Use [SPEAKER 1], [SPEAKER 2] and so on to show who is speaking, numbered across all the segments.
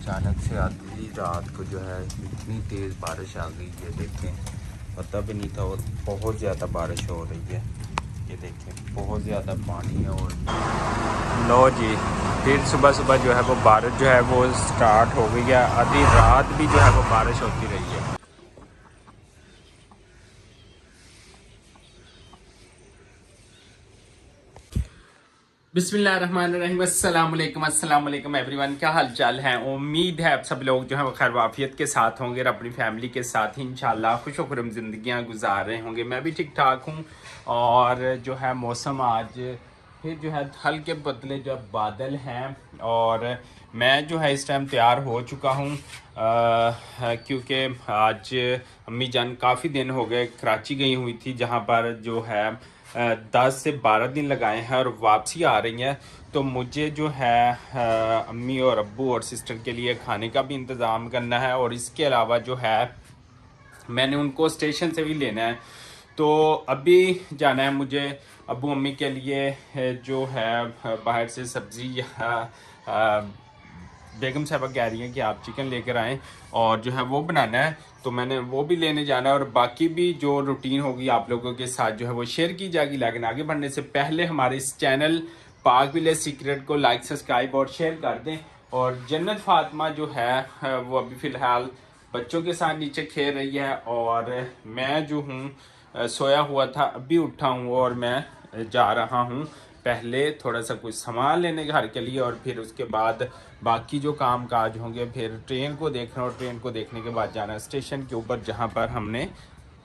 [SPEAKER 1] अचानक से आधी रात को जो है इतनी तेज़ बारिश आ गई है, देखें पता भी नहीं था। और बहुत ज़्यादा बारिश हो रही है, ये देखें बहुत ज़्यादा पानी है। और लो जी, फिर सुबह सुबह जो है वो बारिश जो है वो स्टार्ट हो गई है। आधी रात भी जो है वो बारिश होती रही है। बिस्मिल्लाहिर्रहमानिर्रहीम, अस्सलाम वालेकुम एवरीवन। क्या हाल चाल है? उम्मीद है आप सब लोग जो है वो खैर वाफियत के साथ होंगे और अपनी फैमिली के साथ ही इंशाल्लाह खुश खुरम ज़िंदगियाँ गुजार रहे होंगे। मैं भी ठीक ठाक हूँ। और जो है मौसम आज फिर जो है हल्के बदले जो बादल हैं, और मैं जो है इस टाइम तैयार हो चुका हूँ क्योंकि आज अम्मी जान काफ़ी दिन हो गए कराची गई हुई थी, जहाँ पर जो है 10 से 12 दिन लगाए हैं और वापसी आ रही हैं। तो मुझे जो है अम्मी और अब्बू और सिस्टर के लिए खाने का भी इंतज़ाम करना है, और इसके अलावा जो है मैंने उनको स्टेशन से भी लेना है। तो अभी जाना है मुझे अब्बू अम्मी के लिए जो है बाहर से सब्ज़ी या बेगम साहबा कह रही हैं कि आप चिकन लेकर आएँ और जो है वो बनाना है, तो मैंने वो भी लेने जाना है। और बाकी भी जो रूटीन होगी आप लोगों के साथ जो है वो शेयर की जाएगी। लेकिन आगे बढ़ने से पहले हमारे इस चैनल पाक विलेज सीक्रेट को लाइक सब्सक्राइब और शेयर कर दें। और जन्नत फातिमा जो है वो अभी फ़िलहाल बच्चों के साथ नीचे खेल रही है, और मैं जो हूँ सोया हुआ था, अभी उठा हूँ और मैं जा रहा हूँ पहले थोड़ा सा कुछ सामान लेने घर के लिए, और फिर उसके बाद बाकी जो काम काज होंगे। फिर ट्रेन को देखना, और ट्रेन को देखने के बाद जाना स्टेशन के ऊपर, जहाँ पर हमने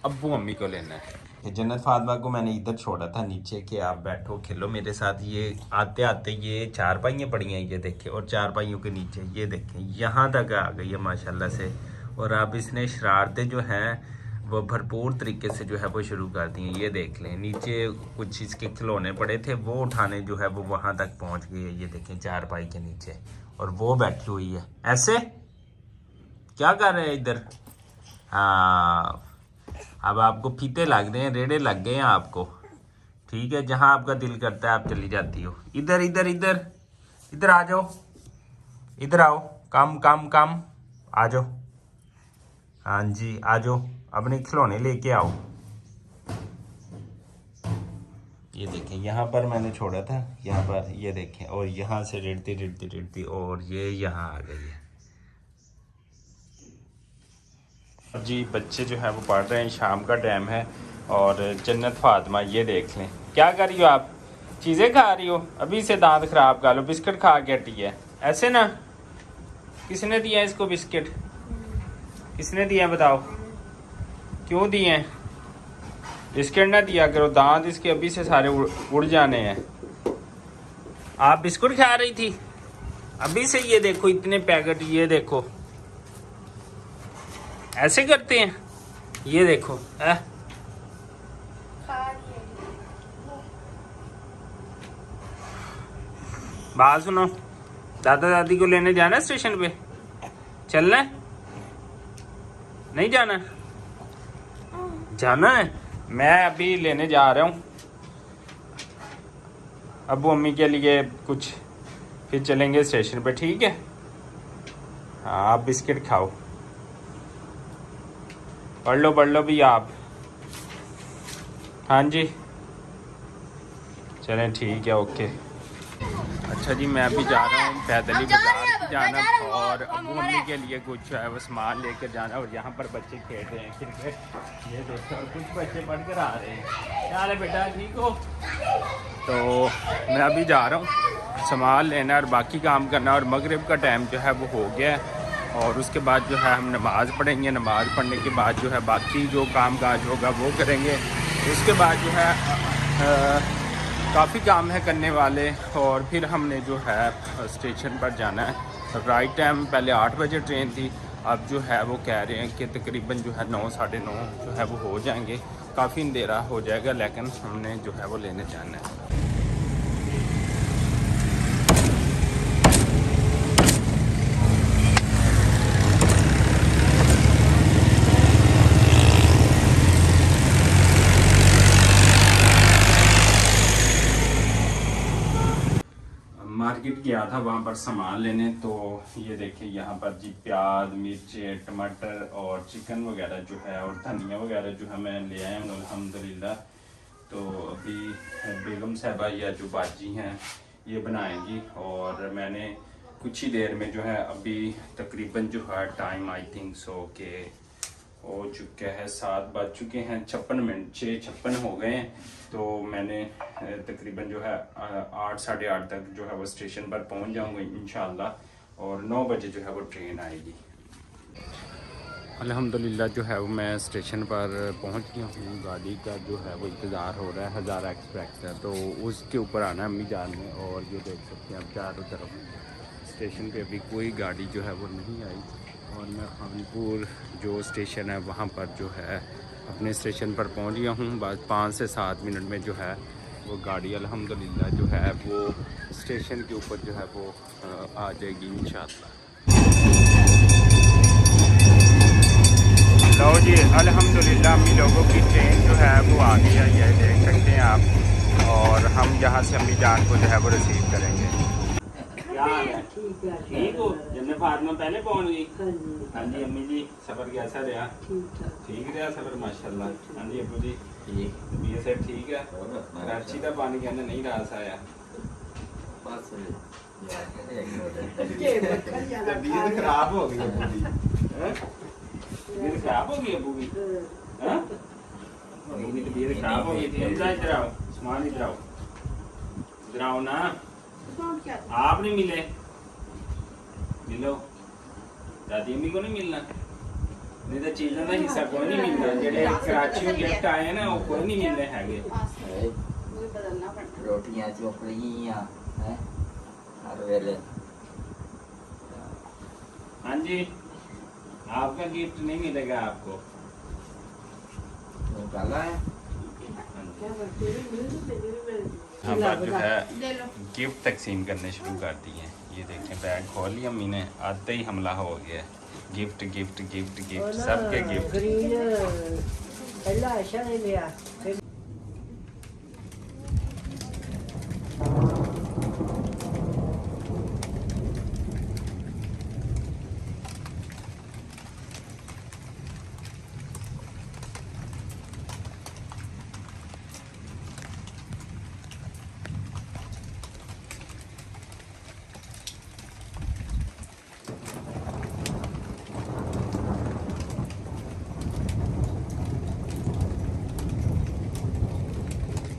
[SPEAKER 1] अब्बू अम्मी को लेना है। जन्नत फातिमा को मैंने इधर छोड़ा था नीचे कि आप बैठो खेलो मेरे साथ। ये आते आते ये चारपाइयाँ पड़ी हैं, ये देखें, और चारपाइयों के नीचे ये देखें यहाँ तक आ गई है माशाल्लाह से। और अब इसने शरारतें जो हैं वो भरपूर तरीके से जो है वो शुरू कर दी हैं। ये देख लें, नीचे कुछ इसके खिलौने पड़े थे, वो उठाने जो है वो वहाँ तक पहुँच गई है। ये देखें चारपाई के नीचे, और वो बैठी हुई है ऐसे। क्या कर रहे हैं इधर? हाँ, अब आपको फीते लग रहे हैं, रेड़े लग गए हैं आपको। ठीक है, जहाँ आपका दिल करता है आप चली जाती हो। इधर इधर इधर इधर आ जाओ, इधर आओ, कम कम कम आ जाओ। हाँ जी आ जाओ, अपने खिलौने लेके आओ। ये देखें यहाँ पर मैंने छोड़ा था, यहाँ पर ये देखें, और यहाँ से रिड़ती रिड़ती रिड़ती और ये यहाँ आ गई है जी। बच्चे जो है वो पढ़ रहे हैं, शाम का टाइम है। और जन्नत फातिमा ये देख लें, क्या कर रही हो आप? चीज़ें खा रही हो? अभी से दांत खराब कर लो, बिस्किट खा के हटी है ऐसे ना। किसने दिया इसको बिस्किट? किसने दिया बताओ? क्यों दिए हैं? बिस्किट ना दिया करो, दांत इसके अभी से सारे उड़ जाने हैं। आप बिस्कुट खा रही थी अभी से? ये देखो इतने पैकेट, ये देखो ऐसे करते हैं, ये देखो है। बात सुनो, दादा दादी को लेने जाना स्टेशन पे? चलना है? नहीं जाना? जाना है। मैं अभी लेने जा रहा हूँ अब्बू अम्मी के लिए कुछ, फिर चलेंगे स्टेशन पे, ठीक है? हाँ, आप बिस्किट खाओ, पढ़ लो भी आप। हाँ जी चलें, ठीक है, ओके। अच्छा जी, मैं अभी जा रहा हूँ पैदल ही बाजार जाना, और अब्बू अम्मी के लिए कुछ है वो सामान लेकर जाना। और यहाँ पर बच्चे खेल रहे हैं क्रिकेट, ये देखो, और कुछ बच्चे पढ़ कर आ रहे हैं। क्या हाल है बेटा, ठीक हो? तो मैं अभी जा रहा हूँ सामान लेना और बाकी काम करना, और मगरिब का टाइम जो है वो हो गया है। और उसके बाद जो है हम नमाज़ पढ़ेंगे, नमाज़ पढ़ने के बाद जो है बाकी जो काम काज होगा वो करेंगे। उसके बाद जो है काफ़ी काम है करने वाले, और फिर हमने जो है स्टेशन पर जाना है। राइट टाइम पहले 8 बजे ट्रेन थी, अब जो है वो कह रहे हैं कि तकरीबन जो है 9 साढ़े 9 जो है वो हो जाएंगे। काफ़ी अंधेरा हो जाएगा, लेकिन हमने जो है वो लेने जाना है। मार्केट मार्केट गया था वहाँ पर सामान लेने, तो ये देखिए यहाँ पर जी प्याज, मिर्ची, टमाटर और चिकन वगैरह जो है और धनिया वगैरह जो है मैं ले आया हूँ अल्हम्दुलिल्लाह। तो अभी बेगम साहबा या जो बाजी हैं ये बनाएंगी और मैंने कुछ ही देर में जो है अभी तकरीबन जो है टाइम आई थिंक सो के हो चुका है 7 बज चुके हैं, 56 मिनट 6:56 हो गए हैं। तो मैंने तकरीबन जो है 8 साढ़े 8 तक जो है वो स्टेशन पर पहुंच जाऊंगा इंशाल्लाह और 9 बजे जो है वो ट्रेन आएगी। अल्हम्दुलिल्लाह जो है वो मैं स्टेशन पर पहुंच गया हूँ। गाड़ी का जो है वो इंतज़ार हो रहा है, हज़ारा एक्सप्रेस है, तो उसके ऊपर आना है अम्मी जान में। और ये देख सकते हैं आप चारों तरफ स्टेशन पे अभी कोई गाड़ी जो है वो नहीं आई और मैं खानपुर जो स्टेशन है वहाँ पर जो है अपने स्टेशन पर पहुँच गया हूँ। बस 5 से 7 मिनट में जो है वो गाड़ी अल्हम्दुलिल्लाह जो है वो स्टेशन के ऊपर जो है वो आ जाएगी इंशाअल्लाह। लो जी अल्हम्दुलिल्लाह अम्मी लोगों की ट्रेन जो है वो आ गई है, ये देख सकते हैं आप। और हम यहाँ से अम्मी जान को जो है वो रिसीव करेंगे। क्या हाल है? ठीक हो? जन्नत फातिमा पहले पहुँच गई? हाँ जी अम्मी जी, सफ़र कैसा रहा? ठीक रहा सफ़र माशाल्लाह। हाँ जी अब्बू जी तबीयत सब ठीक है? कराची का पानी कहना नहीं रहा सा आया, तबीयत खराब हो गई अब्बू जी, तबीयत खराब हो गई अब्बू की? मेरी तबीयत खराब हो गई थी। इधर आओ, सामान इधर आओ, इधर आओ ना। आप नहीं मिले, मिलो। दादी अम्मी को नहीं मिलना, नहीं तो चीज़ों का हिस्सा कोई नहीं मिलना। जेडे कराची गिफ्ट आए ना वो कोई नहीं मिलने हैगे।
[SPEAKER 2] रोटियां चोपड़ियां हैं हर वेले।
[SPEAKER 1] हाँ जी आपका गिफ्ट नहीं मिलेगा आपको।
[SPEAKER 2] काला है
[SPEAKER 1] हम आप जो है गिफ्ट तकसीम करने शुरू कर दिए। ये देखें बैग खोल लिया अम्मी ने, आते ही हमला हो गया। गिफ्ट गिफ्ट गिफ्ट गिफ्ट सबके गिफ्ट।